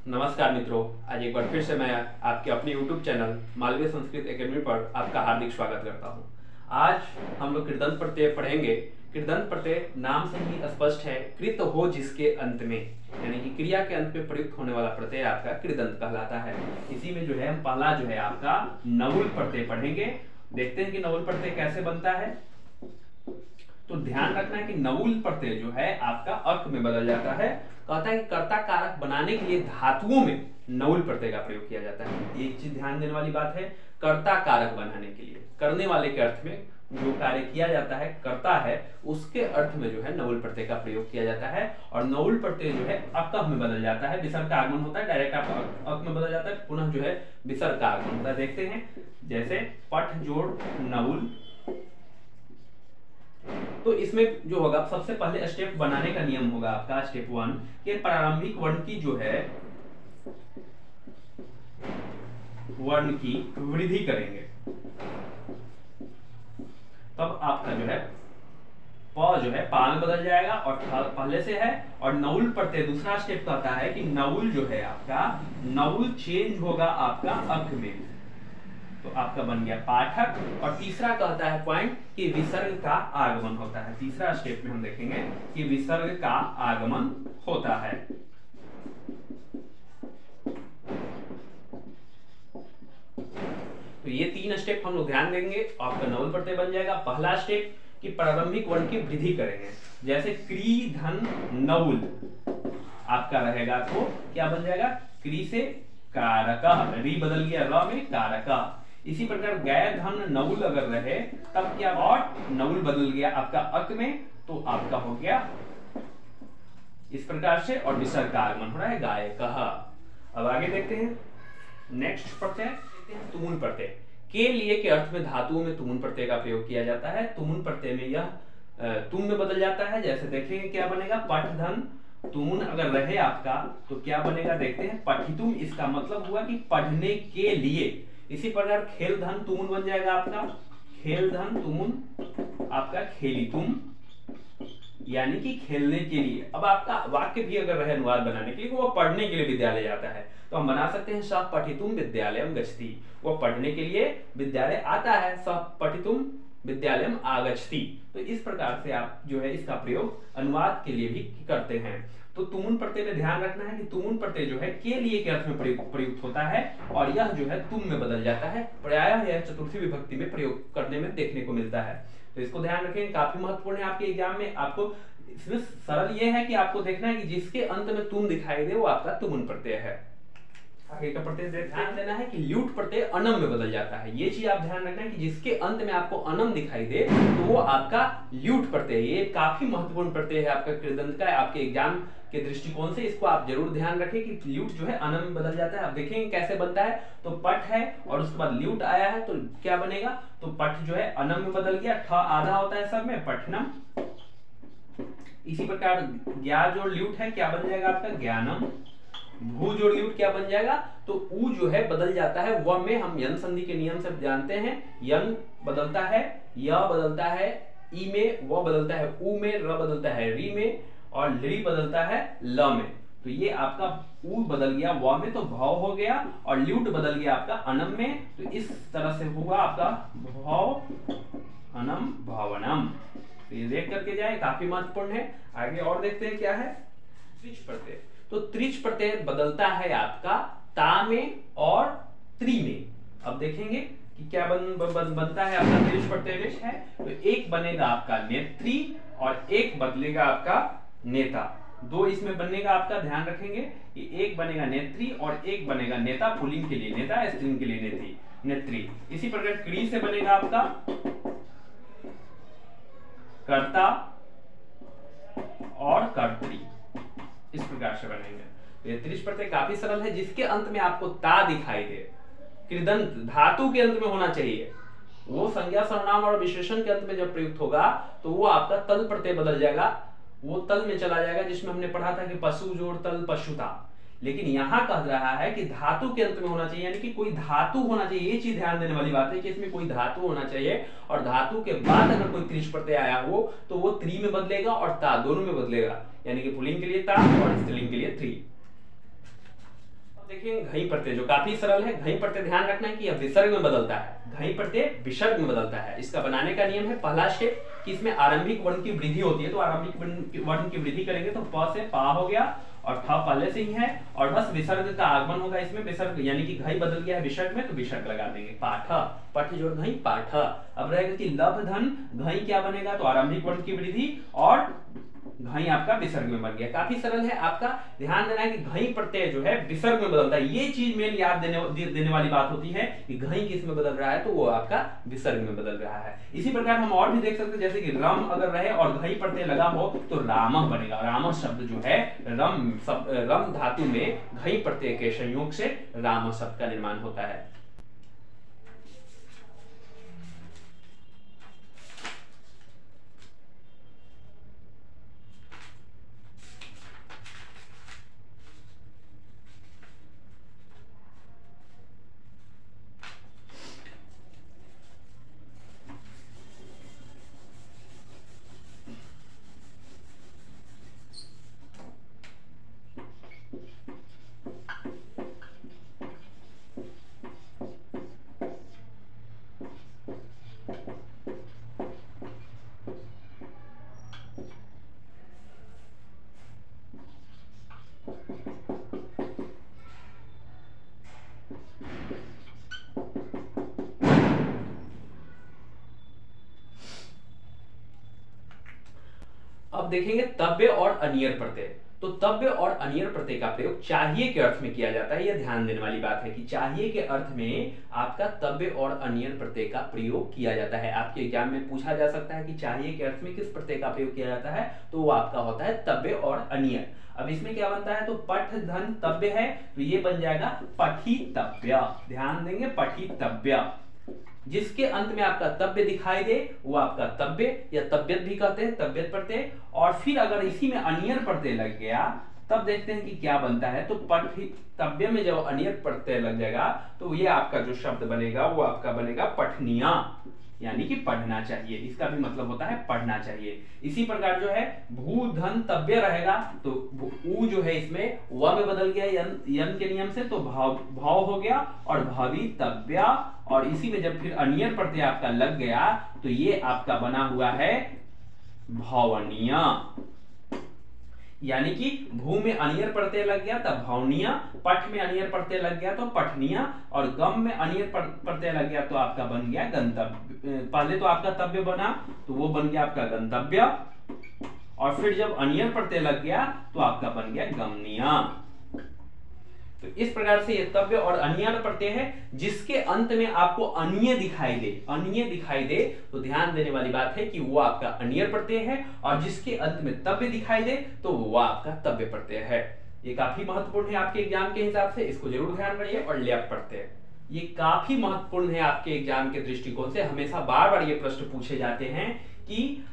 नमस्कार मित्रों, आज एक बार फिर से मैं आपके अपने YouTube channel Malviya Sanskrit academy पर आपका हार्दिक स्वागत करता हूं। आज हम लोग कृदंत प्रत्यय पढ़ेंगे। कृदंत प्रत्यय नाम से ही स्पष्ट है, कृत हो जिसके अंत में, यानी कि क्रिया के अंत में प्रयुक्त होने वाला प्रत्यय आपका कृदंत कहलाता है। इसी में जो है हम पहला जो है आपका नवुल प्रत्यय पढ़ेंगे। देखते हैं कि नवुल प्रत्यय कैसे बनता है। तो ध्यान रखना है कि नवुल प्रत्यय जो है आपका अर्क में बदल जाता है। कहता है कि कर्ता कारक बनाने के लिए धातुओं में नवुल प्रत्यय का प्रयोग किया जाता है। एक चीज ध्यान देने वाली बात है, कर्ता कारक बनाने के लिए, करने वाले के अर्थ में जो कार्य किया जाता है करता है, उसके अर्थ में जो है नवुल प्रत्यय का प्रयोग किया जाता है। और नवुल प्रत्यय जो है अक में बदल जाता है, विसर्ग का आगमन होता है, डायरेक्ट आपका अक में बदल जाता है, पुनः जो है विसर्ग का आगमन होता है। देखते हैं, जैसे पठ जोड़ नवुल। तो इसमें जो होगा सबसे पहले स्टेप बनाने का नियम होगा आपका स्टेप 1 कि प्रारंभिक वर्ण की जो है वर्ण की वृद्धि करेंगे, तब आपका जो है प जो है पा में बदल जाएगा और पहले से है। और नवुल प्रत्यय दूसरा स्टेप कहता है कि नवुल जो है आपका नवुल चेंज होगा आपका अक में, तो आपका बन गया पाठक। और तीसरा कहता है पॉइंट कि विसर्ग का आगमन होता है। तीसरा स्टेप में हम देखेंगे कि विसर्ग का आगमन होता है। तो ये तीन स्टेप हम लोग ध्यान देंगे, आपका नवुल प्रत्यय बन जाएगा। पहला स्टेप कि प्रारंभिक वर्ण की वृद्धि करेंगे, जैसे क्री धन नवुल आपका रहेगा, तो क्या बन जाएगा, क्री से कारक, री बदल गया र में कारक। इसी प्रकार गै धन नवुल अगर रहे तब क्या, और नवुल बदल गया आपका अक में, तो आपका हो गया इस प्रकार से, और विसर्ग का आगमन हो रहा है गायकः। अब आगे देखते हैं नेक्स्ट प्रत्यय, देखते हैं तुमुन प्रत्यय। के लिए के अर्थ में धातुओं में तुमुन प्रत्यय का प्रयोग किया जाता है। तुमुन प्रत्यय में यह तुम में बदल जाता है। जैसे देखेंगे क्या बनेगा, पठ धन तुमुन अगर रहे आपका तो क्या बनेगा, देखते हैं पठितुम, इसका मतलब हुआ कि पढ़ने के लिए। इसी प्रकार खेल धन तुमुन बन जाएगा आपका, खेल धन तुमुन आपका खेलितुम, यानी कि खेलने के लिए। अब आपका वाक्य भी अगर रहे अनुवाद बनाने के लिए, वो पढ़ने के लिए विद्यालय जाता है, तो हम बना सकते हैं सः पठितुम विद्यालयम गच्छति, वो पढ़ने के लिए विद्यालय आता है, सः पठितुम विद्यालयम आगच्छति। तो इस प्रकार से आप जो है इसका प्रयोग अनुवाद के लिए भी करते हैं। तो तुमुन प्रत्यय में ध्यान रखना है कि तुमुन प्रत्यय जो है के लिए के अर्थ में प्रयुक्त होता है, और यह जो है तुम में बदल जाता है। प्रायः यह चतुर्थी विभक्ति में प्रयोग करने में देखने को मिलता है, तो इसको ध्यान रखें, काफी महत्वपूर्ण है आपके एग्जाम में। आपको इसमें सरल ये है कि आपको देखना है कि जिसके अंत में तुम दिखाई दे वो आपका तुमुन प्रत्यय है। आगे का प्रत्यय ध्यान देना है कि ल्यूट प्रत्यय अनम में बदल जाता है। ये चीज आप ध्यान रखना है कि जिसके अंत में आपको अनम दिखाई दे तो वो आपका ल्यूट प्रत्यय। ये काफी महत्वपूर्ण प्रत्यय है आपका कृदंत का, आपके एग्जाम के दृष्टिकोण से इसको आप जरूर ध्यान रखें कि ल्यूट जो है अनम में बदल जाता है। आप देखेंगे कैसे बनता है, तो पठ है और उसके बाद ल्यूट आया है, तो क्या बनेगा, तो पठ जो है अनम में बदल गया, ठ आधा होता है सब में, पठनम। इसी प्रकार ज्ञा जो ल्यूट है क्या बन जाएगा आपका, ज्ञानम। भू जोड़ ल्यूट क्या बन जाएगा, तो ऊ जो है बदल जाता है व में। हम यन संधि के नियम से जानते हैं, यन बदलता है, य बदलता है ई में, व बदलता है ऊ में, र बदलता है री में, और ली बदलता है ल में। तो ये आपका ऊ बदल गया व में, तो भाव हो गया, और ल्यूट बदल गया आपका अनम में। तो इस तरह से हुआ आपका भाव अनम भावनम। तो ये देख करके जाए, काफी महत्वपूर्ण है। आगे और देखते हैं क्या है, त्रिच प्रत्यय। तो त्रिच प्रत्यय बदलता है आपका ता में और त्रि में। अब देखेंगे कि क्या बनता है आपका त्रिच प्रत्यय है, तो एक बनेगा आपका नेत्री और एक बदलेगा आपका नेता। दो इसमें बनेगा आपका, ध्यान रखेंगे कि एक बनेगा नेत्री और एक बनेगा नेता, पुल्लिंग के लिए नेता, स्त्रीलिंग के लिए नेत्री नेत्री। इसी प्रकार क्री से बनेगा आपका कर्ता और कर्त्री, इस प्रकार से बनेंगे। तो ये त्रिच प्रत्यय काफी सरल है, जिसके अंत में आपको ता दिखाई दे, कृदंत धातु के अंत में होना चाहिए, वो संज्ञा सर्वनाम और विशेषण के अंत में जब प्रयुक्त होगा तो वो आपका तल प्रत्यय बदल जाएगा, वो तल में चला जाएगा, जिसमें हमने पढ़ा था कि पशु जोड़ तल पशुता। लेकिन यहां कह रहा है कि धातु के अंत में होना चाहिए, यानी कि कोई धातु होना चाहिए। ये चीज ध्यान देने वाली बात है कि इसमें कोई धातु होना चाहिए, और धातु के बाद अगर कोई त्रिच प्रत्यय आया हो तो वो त्रि में बदलेगा और ता दोनों में बदलेगा, यानी कि पुल्लिंग के लिए ता और स्त्रीलिंग के लिए त्रि। देखिए घई प्रत्यय जो काफी सरल है। घई प्रत्यय ध्यान रखना है कि यह विसर्ग में बदलता है। घई प्रत्यय विसर्ग में बदलता है। इसका बनाने का नियम है, पहला स्टेप कि इसमें आरंभिक वर्ण की वृद्धि होती है, तो आरंभिक वर्ण की वृद्धि करेंगे तो प से पा हो गया और थ पहले से ही है और बस विसर्ग का आगमन होगा इसमें। विसर्ग यानी कि घई बदल गया है विसर्ग में, तो विसर्ग लगा देंगे पाठ, पठ जोड़ घई पाठ। अब रहेगा कि लभ धन घई क्या बनेगा, तो आरंभिक वर्ण की वृद्धि और घई आपका विसर्ग में बन गया। काफी सरल है। आपका ध्यान देना है कि घई प्रत्यय जो है विसर्ग में बदलता है। ये चीज मेन याद देने वाली बात होती है कि घई किस में बदल रहा है, तो वो आपका विसर्ग में बदल रहा है। इसी प्रकार हम और भी देख सकते हैं, जैसे कि रम अगर रहे और घई प्रत्यय लगा हो तो रामः बनेगा। रामः शब्द जो है रम धातु में घई प्रत्यय के संयोग से रामः शब्द का निर्माण होता है। अब देखेंगे तव्य और अनियर प्रत्यय। तो तव्य और अनियर प्रत्यय का प्रयोग चाहिए के अर्थ में किया जाता है। यह ध्यान देने वाली बात है कि चाहिए के अर्थ में आपका तव्य और अनियर प्रत्यय का प्रयोग किया जाता है। आपके एग्जाम में पूछा जा सकता है कि चाहिए के अर्थ में किस प्रत्यय का प्रयोग किया जाता है, तो वो आपका होता है तव्य और अनियर। अब इसमें क्या बनता है, तो पठ धन तव्य है, तो ये बन जाएगा पठितव्य। ध्यान देंगे पठितव्य। जिसके अंत में आपका तव्य दिखाई दे वो आपका तव्य या तव्यत भी कहते हैं, तव्यत प्रत्यय। और फिर अगर इसी में अनियर प्रत्यय लग गया तब देखते हैं कि क्या बनता है, तो पठितव्य में जब अनियर प्रत्यय लग जाएगा तो ये आपका जो शब्द बनेगा वो आपका बनेगा पठनीय, यानी कि पढ़ना चाहिए। इसका भी मतलब होता है पढ़ना चाहिए। इसी प्रकार जो है भू धन तव्य रहेगा, तो ऊ जो है इसमें व में बदल गया यन के नियम से, तो भाव हो गया और भवितव्य। और इसी में जब फिर अनियर प्रत्यय आपका लग गया तो ये आपका बना हुआ है भावनीय, यानी कि भू में अनियर प्रत्यय लग गया तब भावनीय, पठ में अनियर प्रत्यय लग गया तो पठनीय, और गम में अनियर प्रत्यय लग गया तो आपका बन गया गंतव्य। पहले तो आपका तव्य बना तो वो बन गया आपका गंतव्य, और फिर जब अनियर प्रत्यय लग गया तो आपका बन गया गमनीय। तो इस प्रकार से ये तव्य और अनियर प्रत्यय है। जिसके अंत में आपको अनिय दिखाई दे, तो ध्यान देने वाली बात है कि वो आपका अनियर प्रत्यय है, और जिसके अंत में तव्य दिखाई दे तो वो आपका तव्य प्रत्यय है। ये काफी महत्वपूर्ण है आपके एग्जाम के हिसाब से, इसको जरूर ध्यान रखिए। और ल्यप प्रत्यय ये काफी महत्वपूर्ण है आपके एग्जाम के दृष्टिकोण से। हमेशा बार बार ये प्रश्न पूछे जाते हैं कि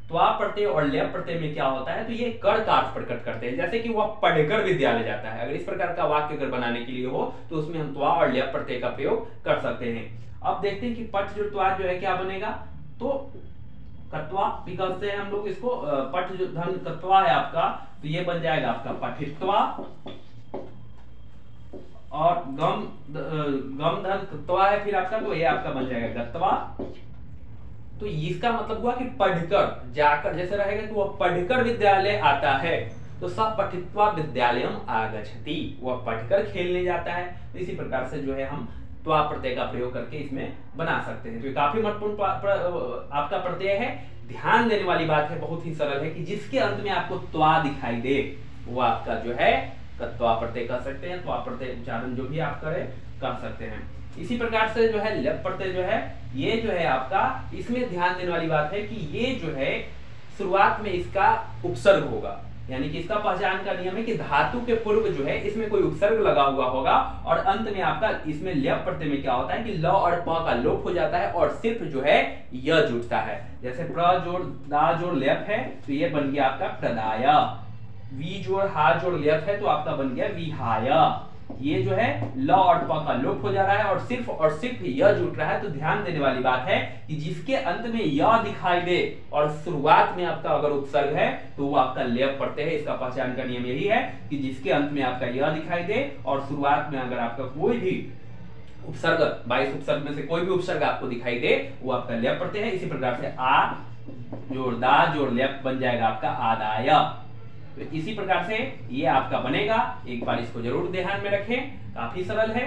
त्वा प्रत्यय और ल्यप प्रत्यय में क्या होता है, तो ये कर का अर्थ प्रकट करते हैं। जैसे कि वह पढ़कर विद्यालय जाता है, अगर इस प्रकार का वाक्य अगर बनाने के लिए हो तो उसमें हम त्वा और ल्यप प्रत्यय का प्रयोग कर सकते हैं। अब देखते हैं कि पठ जो त्वा जो है क्या बनेगा, तो कत्वा भी कहते हैं हम लोग इसको। पठ जो धन कत्वा है आपका, तो ये बन जाएगा आपका पठित्वा, और गम धन कत्वा है फिर आपका, तो ये आपका बन जाएगा गत्वा। तो इसका मतलब हुआ कि पढ़कर जाकर, जैसे रहेगा कि वह पढ़कर विद्यालय आता है, तो सब पठित्वा विद्यालयम आगच्छति, वह पढ़कर खेलने जाता है। तो इसी प्रकार से जो है हम त्वा प्रत्यय का प्रयोग करके इसमें बना सकते हैं। तो काफी महत्वपूर्ण आपका प्रत्यय है। ध्यान देने वाली बात है, बहुत ही सरल है कि जिसके अंत में आपको त्वा दिखाई दे वो आपका जो है त्वा प्रत्यय कह सकते हैं। त्वा प्रत्यय उच्चारण जो भी आप करें कर सकते हैं। इसी प्रकार से जो है ल्यप प्रत्यय जो है, ये जो है आपका, इसमें ध्यान देने वाली बात है कि ये जो है शुरुआत में इसका उपसर्ग होगा, यानी कि इसका पहचान का नियम है कि धातु के पूर्व जो है इसमें कोई उपसर्ग लगा हुआ होगा, और अंत में आपका इसमें ल्यप प्रत्यय में क्या होता है कि ल और प का लोप हो जाता है और सिर्फ जो है य जुड़ता है। जैसे प्र जोड़ दा जोड़ ल्यप है तो ये बन गया आपका प्रदाय, वी जोड़ हा जोड़ ल्यप है तो आपका बन गया विहाय। ये जो है ल और प का लोप हो जा रहा है और सिर्फ य जुट रहा है। तो ध्यान देने वाली बात है कि जिसके अंत में य दिखाई दे और शुरुआत में आपका अगर उपसर्ग है तो वो आपका लेप पढ़ते हैं। इसका पहचान का नियम यही है कि जिसके अंत में आपका य दिखाई दे और शुरुआत में अगर आपका कोई भी उपसर्ग 22 उपसर्ग में से कोई भी उपसर्ग आपको दिखाई दे वो आपका लेप पढ़ते हैं। इसी प्रकार से आ जोड़ दा जोड़ लेप बन जाएगा आपका आदाय। तो इसी प्रकार से ये आपका बनेगा, एक बार इसको जरूर ध्यान में रखें, काफी सरल है।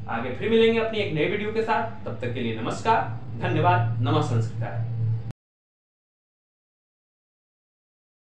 आगे फिर मिलेंगे अपनी एक नए वीडियो के साथ, तब तक के लिए नमस्कार, धन्यवाद, नमः संस्कृताय।